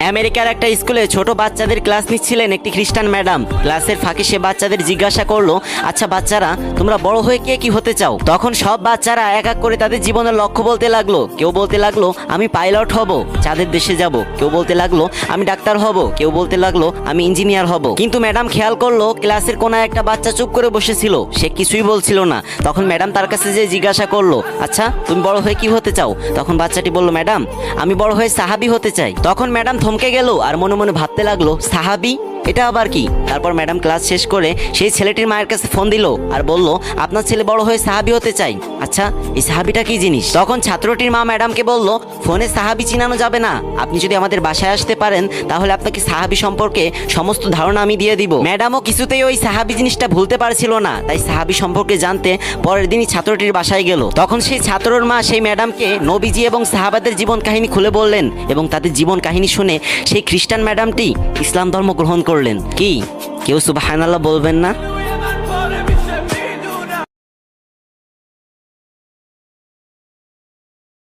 আমেরিকার একটা স্কুলে ছোট বাচ্চাদের ক্লাস নিচ্ছিলেন একটি খ্রিস্টান ম্যাডাম। ক্লাসের ফাঁকে সে বাচ্চাদের জিজ্ঞাসা করলো, আচ্ছা বাচ্চারা, তোমরা বড় হয়ে কে কি হতে চাও? তখন সব বাচ্চারা এক এক করে তাদের জীবনের লক্ষ্য বলতে লাগলো। কেউ বলতে লাগলো আমি পাইলট হব, চাঁদের দেশে যাব। কেউ বলতে লাগলো আমি ডাক্তার হব। কেউ বলতে লাগলো আমি ইঞ্জিনিয়ার হব। কিন্তু ম্যাডাম খেয়াল করলো ক্লাসের কোনায় একটা বাচ্চা চুপ করে বসেছিল, সে কিছুই বলছিল না। তখন ম্যাডাম তার কাছে যে জিজ্ঞাসা করলো, আচ্ছা তুমি বড় হয়ে কি হতে চাও? তখন বাচ্চাটি বলল, ম্যাডাম আমি বড় হয়ে সাহাবী হতে চাই। তখন ম্যাডাম থমকে গেল আর মনে মনে ভাবতে লাগলো, সাহাবী, এটা আবার কি? তারপর ম্যাডাম ক্লাস শেষ করে সেই ছেলেটির মায়ের কাছে ফোন দিল আর বলল, আপনার ছেলে বড় হয়ে সাহাবী হতে চাই। আচ্ছা এই সাহাবীটা কি জিনিস? তখন ছাত্রটির মা ম্যাডামকে বলল, ফোনে সাহাবী চিনানো যাবে না, আপনি যদি আমাদের বাসায় আসতে পারেন তাহলে আপনাকে সাহাবী সম্পর্কে সমস্ত ধারণা আমি দিয়ে দিব। ম্যাডামও কিছুতেই ওই সাহাবী জিনিসটা ভুলতে পারছিল না, তাই সাহাবী সম্পর্কে জানতে পরের দিনই ছাত্রটির বাসায় গেল। তখন সেই ছাত্রর মা সেই ম্যাডামকে নবীজি এবং সাহাবাদের জীবন কাহিনী খুলে বললেন এবং তাদের জীবন কাহিনী শুনে সেই খ্রিস্টান ম্যাডামটি ইসলাম ধর্ম গ্রহণ করলেন। কি কেউ সুবহানাল্লাহ বলবেন না?